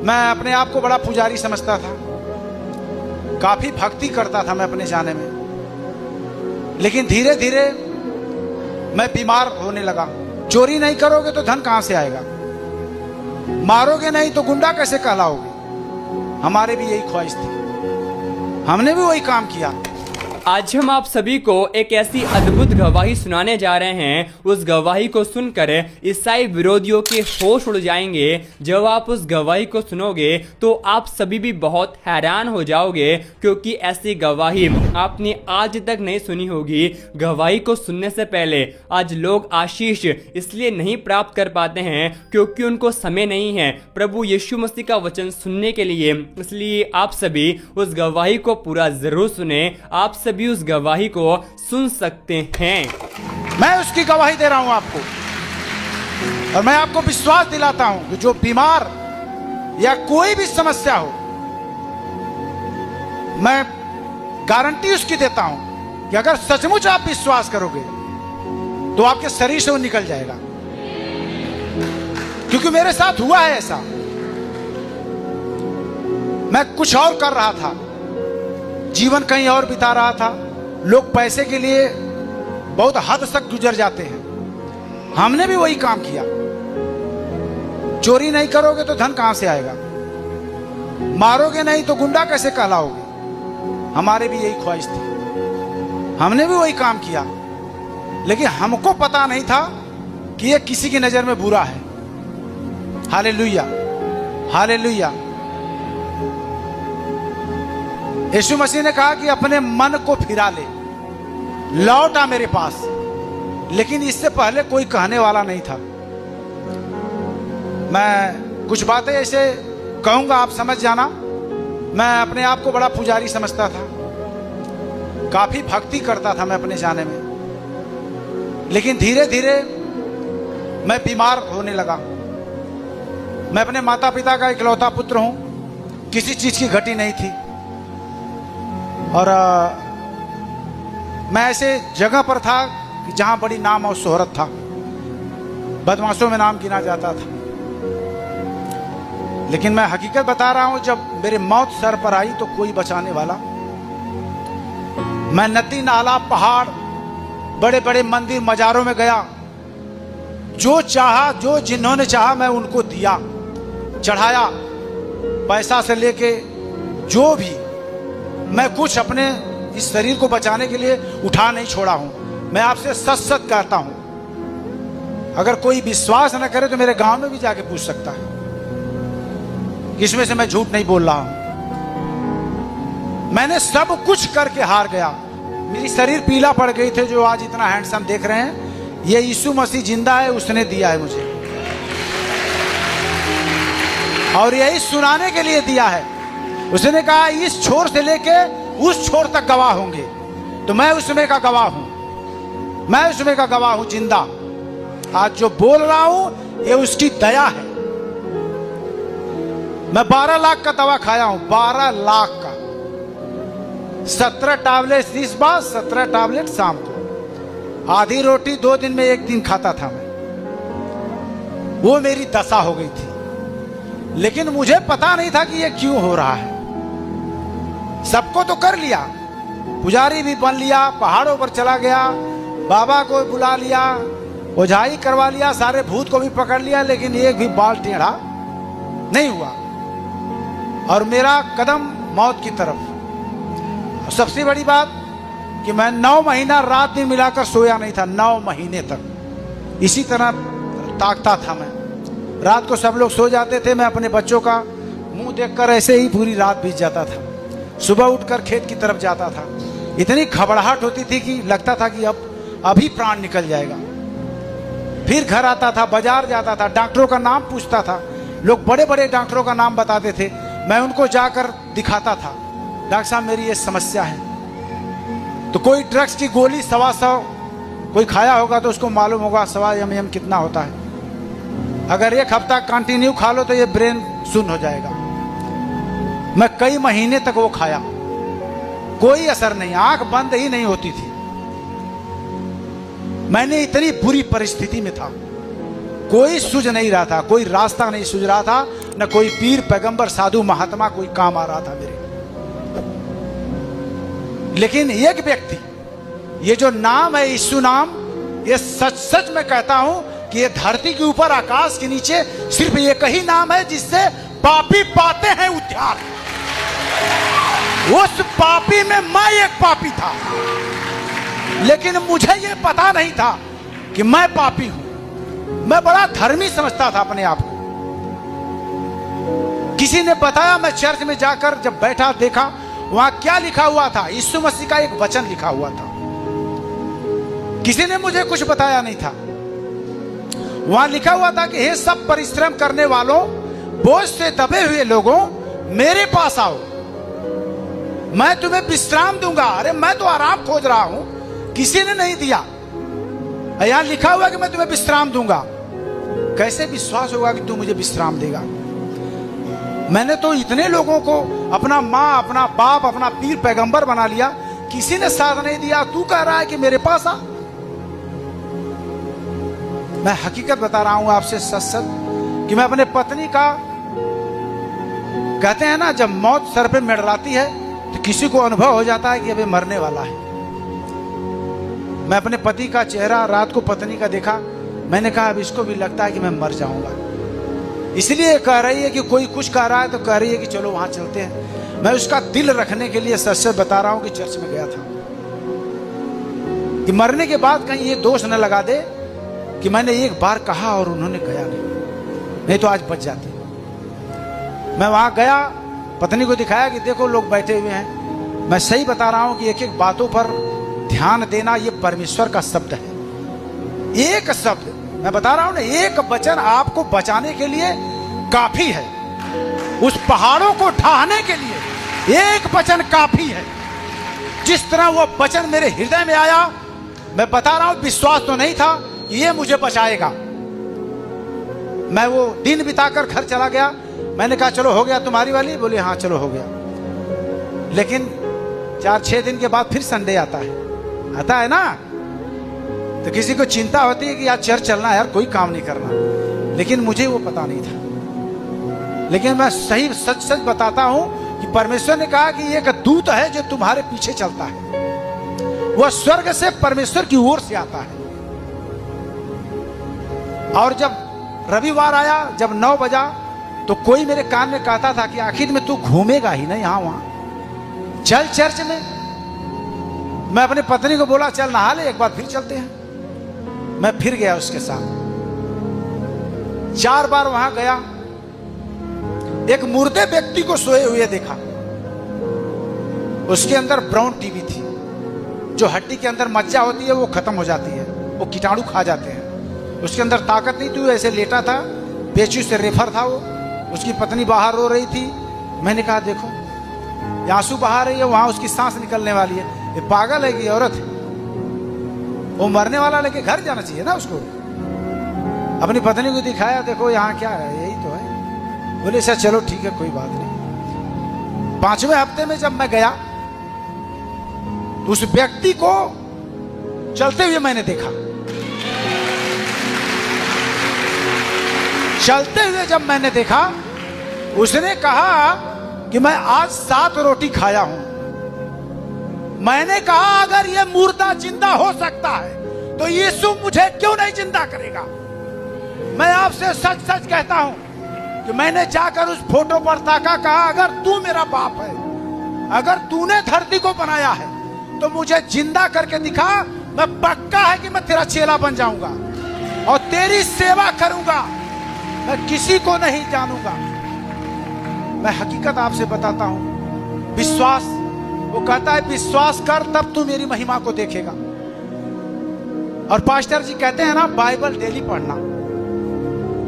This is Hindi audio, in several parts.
मैं अपने आप को बड़ा पुजारी समझता था, काफी भक्ति करता था मैं अपने जाने में, लेकिन धीरे धीरे मैं बीमार होने लगा। चोरी नहीं करोगे तो धन कहां से आएगा, मारोगे नहीं तो गुंडा कैसे कहलाओगे। हमारे भी यही ख्वाहिश थी, हमने भी वही काम किया। आज हम आप सभी को एक ऐसी अद्भुत गवाही सुनाने जा रहे हैं। उस गवाही को सुनकर ईसाई विरोधियों के होश उड़ जाएंगे। जब आप उस गवाही को सुनोगे तो आप सभी भी बहुत हैरान हो जाओगे, क्योंकि ऐसी गवाही आपने आज तक नहीं सुनी होगी। गवाही को सुनने से पहले आज लोग आशीष इसलिए नहीं प्राप्त कर पाते हैं क्योंकि उनको समय नहीं है प्रभु यीशु मसीह का वचन सुनने के लिए। इसलिए आप सभी उस गवाही को पूरा जरूर सुने। आप सभी उस गवाही को सुन सकते हैं। मैं उसकी गवाही दे रहा हूं आपको, और मैं आपको विश्वास दिलाता हूं कि जो बीमार या कोई भी समस्या हो, मैं गारंटी उसकी देता हूं कि अगर सचमुच आप विश्वास करोगे तो आपके शरीर से वो निकल जाएगा, क्योंकि मेरे साथ हुआ है ऐसा। मैं कुछ और कर रहा था, जीवन कहीं और बिता रहा था। लोग पैसे के लिए बहुत हद तक गुजर जाते हैं, हमने भी वही काम किया। चोरी नहीं करोगे तो धन कहां से आएगा, मारोगे नहीं तो गुंडा कैसे कहलाओगे। हमारे भी यही ख्वाहिश थी, हमने भी वही काम किया, लेकिन हमको पता नहीं था कि ये किसी की नजर में बुरा है। Hallelujah, hallelujah. यीशु मसीह ने कहा कि अपने मन को फिरा ले, लौट आ मेरे पास। लेकिन इससे पहले कोई कहने वाला नहीं था। मैं कुछ बातें ऐसे कहूंगा, आप समझ जाना। मैं अपने आप को बड़ा पुजारी समझता था, काफी भक्ति करता था मैं अपने जाने में, लेकिन धीरे धीरे मैं बीमार होने लगा। मैं अपने माता पिता का इकलौता पुत्र हूं, किसी चीज की घटी नहीं थी, और मैं ऐसे जगह पर था कि जहां बड़ी नाम और शोहरत था, बदमाशों में नाम गिना जाता था। लेकिन मैं हकीकत बता रहा हूं, जब मेरी मौत सर पर आई तो कोई बचाने वाला। मैं नदी नाला पहाड़ बड़े बड़े मंदिर मजारों में गया, जो चाहा, जो जिन्होंने चाहा मैं उनको दिया, चढ़ाया, पैसा से लेके जो भी। मैं कुछ अपने इस शरीर को बचाने के लिए उठा नहीं छोड़ा हूं। मैं आपसे सच सच कहता हूं, अगर कोई विश्वास न करे तो मेरे गांव में भी जाके पूछ सकता है, इसमें से मैं झूठ नहीं बोल रहा हूं। मैंने सब कुछ करके हार गया। मेरी शरीर पीला पड़ गई थे, जो आज इतना हैंडसम देख रहे हैं, ये यीशु मसीह जिंदा है, उसने दिया है मुझे, और यही सुनाने के लिए दिया है। उसने कहा इस छोर से लेके उस छोर तक गवाह होंगे, तो मैं उसमें का गवाह हूं, मैं उसमें का गवाह हूं जिंदा। आज जो बोल रहा हूं ये उसकी दया है। मैं 12 लाख का दवा खाया हूं, 12 लाख का। 17 टैबलेट इस बार, 17 टैबलेट शाम को। आधी रोटी 2 दिन में 1 दिन खाता था मैं। वो मेरी दशा हो गई थी, लेकिन मुझे पता नहीं था कि ये क्यों हो रहा है। सबको तो कर लिया, पुजारी भी बन लिया, पहाड़ों पर चला गया, बाबा को बुला लिया, ओझाई करवा लिया, सारे भूत को भी पकड़ लिया, लेकिन एक भी बाल टेढ़ा नहीं हुआ, और मेरा कदम मौत की तरफ। सबसे बड़ी बात कि मैं 9 महीना रात दिन मिलाकर सोया नहीं था, 9 महीने तक इसी तरह ताकता था मैं। रात को सब लोग सो जाते थे, मैं अपने बच्चों का मुंह देखकर ऐसे ही पूरी रात बीत जाता था। सुबह उठकर खेत की तरफ जाता था, इतनी घबराहट होती थी कि लगता था कि अब अभी प्राण निकल जाएगा। फिर घर आता था, बाजार जाता था, डॉक्टरों का नाम पूछता था। लोग बड़े बड़े डॉक्टरों का नाम बताते थे, मैं उनको जाकर दिखाता था, डॉक्टर साहब मेरी ये समस्या है। तो कोई ड्रग्स की गोली 125 कोई खाया होगा तो उसको मालूम होगा 125 ml कितना होता है। अगर 1 हफ्ता कंटिन्यू खा लो तो ये ब्रेन सुन्न हो जाएगा। मैं कई महीने तक वो खाया, कोई असर नहीं, आंख बंद ही नहीं होती थी। मैंने इतनी बुरी परिस्थिति में था, कोई सूझ नहीं रहा था, कोई रास्ता नहीं सूझ रहा था, न कोई पीर पैगंबर साधु महात्मा कोई काम आ रहा था मेरे। लेकिन एक व्यक्ति, ये जो नाम है यीशु नाम, ये सच सच मैं कहता हूं कि ये धरती के ऊपर आकाश के नीचे सिर्फ एक ही नाम है जिससे पापी पाते हैं उद्धार। उस पापी में मैं एक पापी था, लेकिन मुझे ये पता नहीं था कि मैं पापी हूं। मैं बड़ा धर्मी समझता था अपने आप को। किसी ने बताया, मैं चर्च में जाकर जब बैठा देखा वहां क्या लिखा हुआ था, यीशु मसीह का एक वचन लिखा हुआ था। किसी ने मुझे कुछ बताया नहीं था। वहां लिखा हुआ था कि हे सब परिश्रम करने वालों, बोझ से दबे हुए लोगों, मेरे पास आओ, मैं तुम्हें विश्राम दूंगा। अरे मैं तो आराम खोज रहा हूं, किसी ने नहीं दिया। यहां लिखा हुआ कि मैं तुम्हें विश्राम दूंगा। कैसे विश्वास होगा कि तू मुझे विश्राम देगा? मैंने तो इतने लोगों को अपना माँ, अपना बाप, अपना पीर पैगंबर बना लिया, किसी ने साथ नहीं दिया। तू कह रहा है कि मेरे पास आ। मैं हकीकत बता रहा हूं आपसे सच सच कि मैं अपने पत्नी का, कहते हैं ना जब मौत सर पे मंडराती है तो किसी को अनुभव हो जाता है कि अबे मरने वाला है। मैं अपने पति का चेहरा रात को पत्नी का देखा, मैंने कहा अब इसको भी लगता है कि मैं मर जाऊंगा। इसलिए कह रही है कि कोई कुछ कह रहा है तो कह रही है कि चलो वहां चलते हैं। मैं उसका दिल रखने के लिए सच सच बता रहा हूं कि चर्च में गया था कि मरने के बाद कहीं ये दोष न लगा दे कि मैंने एक बार कहा और उन्होंने कहा नहीं तो आज बच जाते। मैं वहां गया, पत्नी को दिखाया कि देखो लोग बैठे हुए हैं। मैं सही बता रहा हूं कि एक एक बातों पर ध्यान देना ये परमेश्वर का शब्द है। एक शब्द मैं बता रहा हूं ना, एक वचन आपको बचाने के लिए काफी है। उस पहाड़ों को ढाने के लिए एक वचन काफी है। जिस तरह वो वचन मेरे हृदय में आया, मैं बता रहा हूं विश्वास तो नहीं था ये मुझे बचाएगा। मैं वो दिन बिताकर घर चला गया। मैंने कहा चलो हो गया तुम्हारी वाली? बोले हाँ चलो हो गया। लेकिन 4-6 दिन के बाद फिर संडे आता है ना, तो किसी को चिंता होती है कि यार चर्च चलना है, यार कोई काम नहीं करना। लेकिन मुझे वो पता नहीं था। लेकिन मैं सही सच सच बताता हूं कि परमेश्वर ने कहा कि एक दूत है जो तुम्हारे पीछे चलता है। वह स्वर्ग से परमेश्वर की ओर से आता है। और जब रविवार आया, जब 9 बजा, तो कोई मेरे कान में कहता था कि आखिर में तू घूमेगा ही ना यहां वहां, चल चर्च में। मैं अपनी पत्नी को बोला चल नहा ले, एक बार फिर चलते हैं। मैं फिर गया उसके साथ। 4 बार वहां गया। एक मुर्दे व्यक्ति को सोए हुए देखा। उसके अंदर ब्राउन टीबी थी। जो हड्डी के अंदर मज्जा होती है वो खत्म हो जाती है, वो कीटाणु खा जाते हैं। उसके अंदर ताकत नहीं थी, ऐसे लेटा था, पेचू से रेफर था वो। उसकी पत्नी बाहर रो रही थी। मैंने कहा देखो आंसू बहा रही है, वहां उसकी सांस निकलने वाली है। ये पागल है कि औरत है? वो मरने वाला लेके घर जाना चाहिए ना उसको। अपनी पत्नी को दिखाया, देखो यहाँ क्या है, यही तो है। बोले सर चलो ठीक है कोई बात नहीं। 5वें हफ्ते में जब मैं गया तो उस व्यक्ति को चलते हुए मैंने देखा। चलते हुए जब मैंने देखा, उसने कहा कि मैं आज 7 रोटी खाया हूं। मैंने कहा अगर ये मुर्दा जिंदा हो सकता है तो यीशु मुझे क्यों नहीं जिंदा करेगा? मैं आपसे सच सच कहता हूं कि मैंने जाकर उस फोटो पर ताका, कहा अगर तू मेरा बाप है, अगर तूने धरती को बनाया है तो मुझे जिंदा करके दिखा। मैं पक्का है कि मैं तेरा चेला बन जाऊंगा और तेरी सेवा करूंगा। मैं किसी को नहीं जानूंगा। मैं हकीकत आपसे बताता हूं। विश्वास, वो कहता है विश्वास कर तब तू मेरी महिमा को देखेगा। और पास्टर जी कहते हैं ना बाइबल डेली पढ़ना।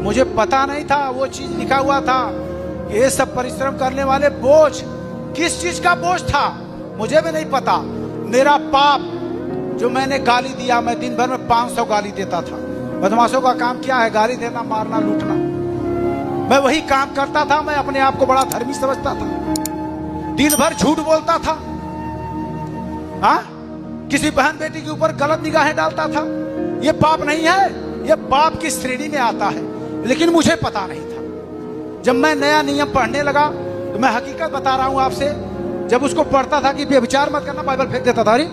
मुझे पता नहीं था वो चीज लिखा हुआ था, ये सब परिश्रम करने वाले बोझ। किस चीज का बोझ था मुझे भी नहीं पता। मेरा पाप जो मैंने गाली दिया, मैं दिन भर में 500 गाली देता था। बदमाशों का काम क्या है? गाली देना, मारना, लूटना। मैं वही काम करता था। मैं अपने आप को बड़ा धर्मी समझता था। दिन भर झूठ बोलता था। हाँ, किसी बहन बेटी के ऊपर गलत निगाहें डालता था। ये पाप नहीं है, ये पाप की श्रेणी में आता है, लेकिन मुझे पता नहीं था। जब मैं नया नियम पढ़ने लगा तो मैं हकीकत बता रहा हूं आपसे, जब उसको पढ़ता था कि व्यभिचार मत करना, बाइबल फेंक देता था। अरे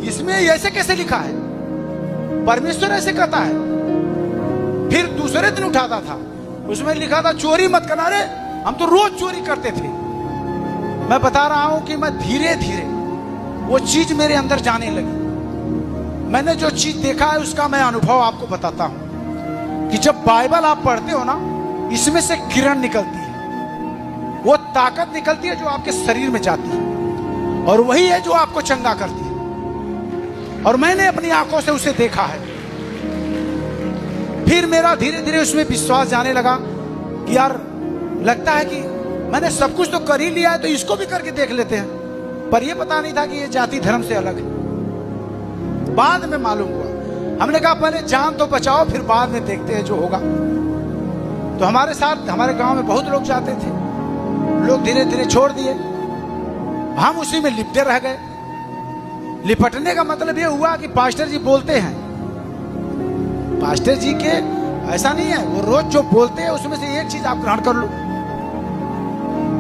इसमें ऐसे कैसे लिखा है, परमेश्वर ऐसे कहता है। फिर दूसरे दिन उठाता था, उसमें लिखा था चोरी मत करना। अरे हम तो रोज चोरी करते थे। मैं बता रहा हूं कि मैं धीरे धीरे वो चीज मेरे अंदर जाने लगी। मैंने जो चीज देखा है उसका मैं अनुभव आपको बताता हूं कि जब बाइबल आप पढ़ते हो ना, इसमें से किरण निकलती है, वो ताकत निकलती है जो आपके शरीर में जाती है, और वही है जो आपको चंगा करती है। और मैंने अपनी आंखों से उसे देखा है। फिर मेरा धीरे धीरे उसमें विश्वास जाने लगा कि यार लगता है कि मैंने सब कुछ तो कर ही लिया है, तो इसको भी करके देख लेते हैं। पर यह पता नहीं था कि ये जाति धर्म से अलग है। बाद में मालूम हुआ। हमने कहा पहले जान तो बचाओ, फिर बाद में देखते हैं जो होगा। तो हमारे साथ हमारे गांव में बहुत लोग जाते थे, लोग धीरे धीरे छोड़ दिए, हम उसी में लिपटे रह गए। लिपटने का मतलब यह हुआ कि पास्टर जी बोलते हैं, पास्टर जी के ऐसा नहीं है, वो रोज जो बोलते हैं उसमें से एक चीज आप ग्रहण कर लो।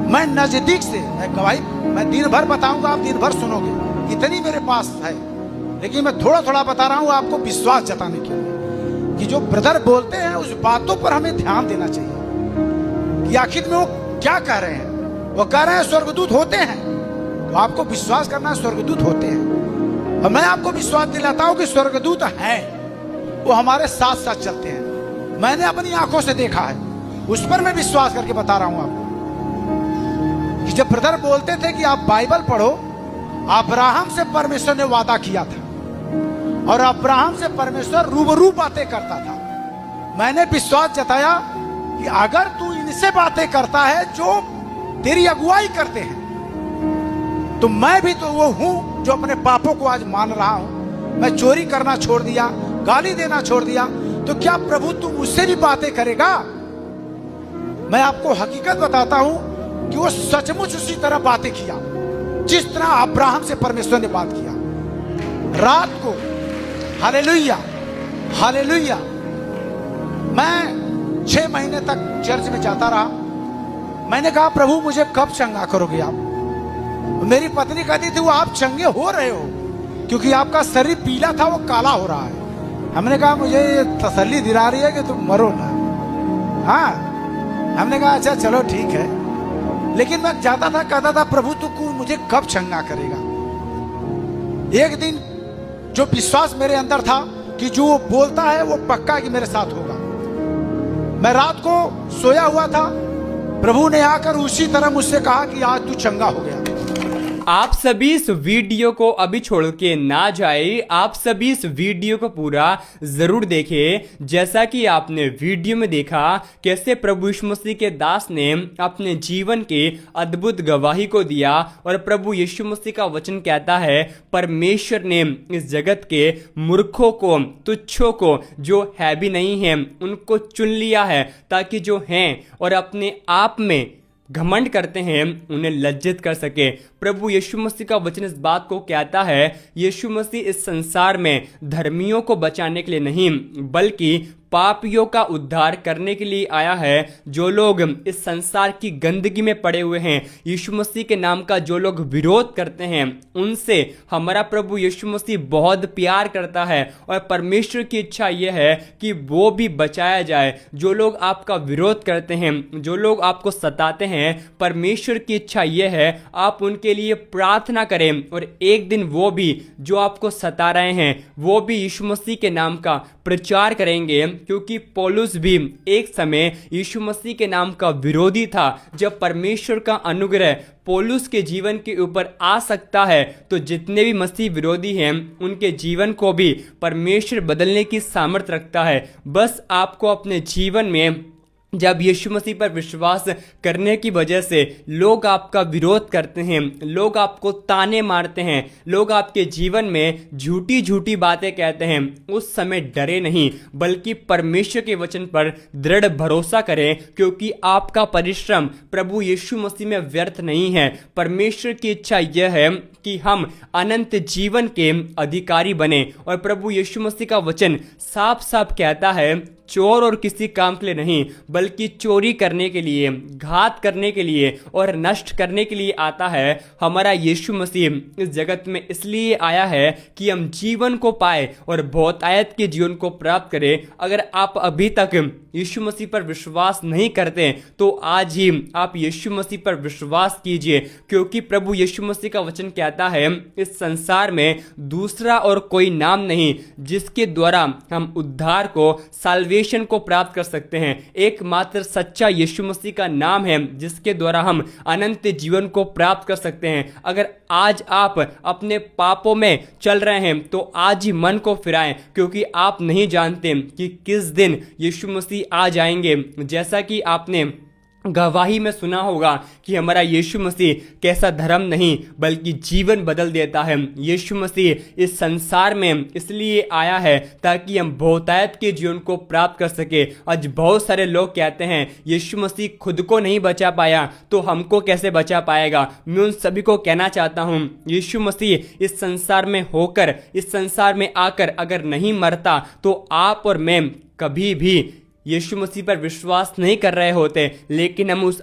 मैं नजदीक से, मैं गवाही, मैं दिन भर बताऊंगा, आप दिन भर सुनोगे, इतनी मेरे पास है। लेकिन मैं थोड़ा थोड़ा बता रहा हूं आपको विश्वास जताने के लिए कि जो ब्रदर बोलते हैं उस बातों पर हमें ध्यान देना चाहिए कि आखिर में वो क्या कह रहे हैं। वो कह रहे हैं स्वर्गदूत होते हैं, तो आपको विश्वास करना है स्वर्गदूत होते हैं। और मैं आपको विश्वास दिलाता हूं कि स्वर्गदूत हैं, वो हमारे साथ साथ चलते हैं। मैंने अपनी आंखों से देखा है, उस पर मैं विश्वास करके बता रहा हूं आपको कि जब ब्रदर बोलते थे कि आप बाइबल पढ़ो, अब्राहम से परमेश्वर ने वादा किया था और अब्राहम से परमेश्वर रूबरू बातें करता था। मैंने विश्वास जताया कि अगर तू इनसे बातें करता है जो तेरी अगुवाई करते हैं, तो मैं भी तो वो हूं जो अपने पापों को आज मान रहा हूं। मैं चोरी करना छोड़ दिया, गाली देना छोड़ दिया, तो क्या प्रभु तू मुझसे भी बातें करेगा? मैं आपको हकीकत बताता हूं कि वो सचमुच उसी तरह बातें किया जिस तरह अब्राहम से परमेश्वर ने बात किया। रात को हालेलुया हालेलुया, मैं 6 महीने तक चर्च में जाता रहा। मैंने कहा प्रभु मुझे कब चंगा करोगे आप? मेरी पत्नी कहती थी वो आप चंगे हो रहे हो क्योंकि आपका शरीर पीला था, वो काला हो रहा है। हमने कहा मुझे ये तसल्ली दिला रही है कि तुम मरो ना। हाँ, हमने कहा अच्छा चलो ठीक है। लेकिन मैं जाता था, कहता था प्रभु तू मुझे कब चंगा करेगा? एक दिन जो विश्वास मेरे अंदर था कि जो वो बोलता है वो पक्का कि मेरे साथ होगा। मैं रात को सोया हुआ था, प्रभु ने आकर उसी तरह मुझसे कहा कि आज तू चंगा हो गया। आप सभी इस वीडियो को अभी छोड़ के ना जाए, आप सभी इस वीडियो को पूरा जरूर देखें। जैसा कि आपने वीडियो में देखा कैसे प्रभु यीशु मसीह के दास ने अपने जीवन के अद्भुत गवाही को दिया, और प्रभु यीशु मसीह का वचन कहता है परमेश्वर ने इस जगत के मूर्खों को, तुच्छों को, जो है भी नहीं है, उनको चुन लिया है ताकि जो हैं और अपने आप में घमंड करते हैं उन्हें लज्जित कर सके। प्रभु यीशु मसीह का वचन इस बात को कहता है, यीशु मसीह इस संसार में धर्मियों को बचाने के लिए नहीं बल्कि पापियों का उद्धार करने के लिए आया है। जो लोग इस संसार की गंदगी में पड़े हुए हैं, यीशु मसीह के नाम का जो लोग विरोध करते हैं, उनसे हमारा प्रभु यीशु मसीह बहुत प्यार करता है और परमेश्वर की इच्छा यह है कि वो भी बचाया जाए। जो लोग आपका विरोध करते हैं, जो लोग आपको सताते हैं, परमेश्वर की इच्छा यह है आप उनके लिए प्रार्थना करें और एक दिन वो भी जो आपको सता रहे हैं वो भी यीशु मसीह के नाम का प्रचार करेंगे। क्योंकि पौलुस भी एक समय यीशु मसीह के नाम का विरोधी था। जब परमेश्वर का अनुग्रह पौलुस के जीवन के ऊपर आ सकता है तो जितने भी मसीह विरोधी हैं उनके जीवन को भी परमेश्वर बदलने की सामर्थ्य रखता है। बस आपको अपने जीवन में जब यीशु मसीह पर विश्वास करने की वजह से लोग आपका विरोध करते हैं, लोग आपको ताने मारते हैं, लोग आपके जीवन में झूठी झूठी बातें कहते हैं, उस समय डरे नहीं बल्कि परमेश्वर के वचन पर दृढ़ भरोसा करें, क्योंकि आपका परिश्रम प्रभु यीशु मसीह में व्यर्थ नहीं है। परमेश्वर की इच्छा यह है कि हम अनंत जीवन के अधिकारी बने, और प्रभु यीशु मसीह का वचन साफ साफ कहता है चोर और किसी काम के लिए नहीं, बल्कि चोरी करने के लिए, घात करने के लिए और नष्ट करने के लिए आता है। हमारा यीशु मसीह इस जगत में इसलिए आया है कि हम जीवन को पाए और बहुतायत के जीवन को प्राप्त करें। अगर आप अभी तक यीशु मसीह पर विश्वास नहीं करते तो आज ही आप यीशु मसीह पर विश्वास कीजिए, क्योंकि प्रभु यीशु मसीह का वचन कहता है इस संसार में दूसरा और कोई नाम नहीं जिसके द्वारा हम उद्धार को, साल्वेशन को प्राप्त कर सकते हैं। एकमात्र सच्चा यीशु मसीह का नाम है जिसके द्वारा हम अनंत जीवन को प्राप्त कर सकते हैं। अगर आज आप अपने पापों में चल रहे हैं तो आज ही मन को फिराएं, क्योंकि आप नहीं जानते कि किस दिन यीशु मसीह आ जाएंगे। जैसा कि आपने गवाही में सुना होगा कि हमारा यीशु मसीह कैसा धर्म नहीं बल्कि जीवन बदल देता है। यीशु मसीह इस संसार में इसलिए आया है ताकि हम बहुतायत के जीवन को प्राप्त कर सके। आज बहुत सारे लोग कहते हैं यीशु मसीह खुद को नहीं बचा पाया तो हमको कैसे बचा पाएगा। मैं उन सभी को कहना चाहता हूँ यीशु मसीह इस संसार में होकर, इस संसार में आकर अगर नहीं मरता तो आप और मैं कभी भी यीशु मसीह पर विश्वास नहीं कर रहे होते, लेकिन हम उस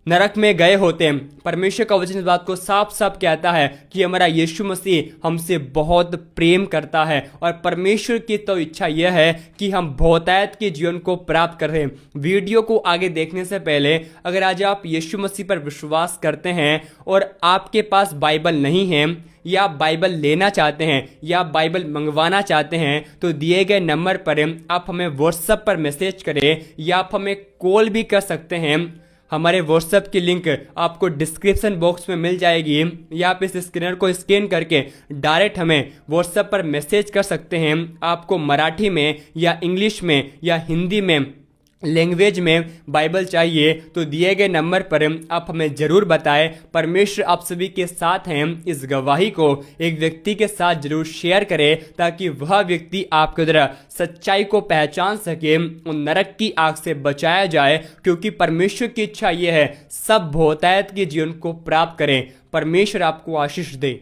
नरक में गए होते हैं। परमेश्वर का वचन इस बात को साफ साफ कहता है कि हमारा यीशु मसीह हमसे बहुत प्रेम करता है और परमेश्वर की तो इच्छा यह है कि हम बहुतायत के जीवन को प्राप्त करें। वीडियो को आगे देखने से पहले अगर आज आप यीशु मसीह पर विश्वास करते हैं और आपके पास बाइबल नहीं है या आप बाइबल लेना चाहते हैं या आप बाइबल मंगवाना चाहते हैं तो दिए गए नंबर पर आप हमें व्हाट्सएप पर मैसेज करें या आप हमें कॉल भी कर सकते हैं। हमारे व्हाट्सएप की लिंक आपको डिस्क्रिप्शन बॉक्स में मिल जाएगी या आप इस स्कैनर को स्कैन करके डायरेक्ट हमें व्हाट्सएप पर मैसेज कर सकते हैं। आपको मराठी में या इंग्लिश में या हिंदी में लैंग्वेज में बाइबल चाहिए तो दिए गए नंबर पर आप हमें ज़रूर बताएं। परमेश्वर आप सभी के साथ हैं। इस गवाही को एक व्यक्ति के साथ जरूर शेयर करें ताकि वह व्यक्ति आपके द्वारा सच्चाई को पहचान सके और नरक की आग से बचाया जाए, क्योंकि परमेश्वर की इच्छा यह है सब बहुतायत के जीवन को प्राप्त करें। परमेश्वर आपको आशीष दे।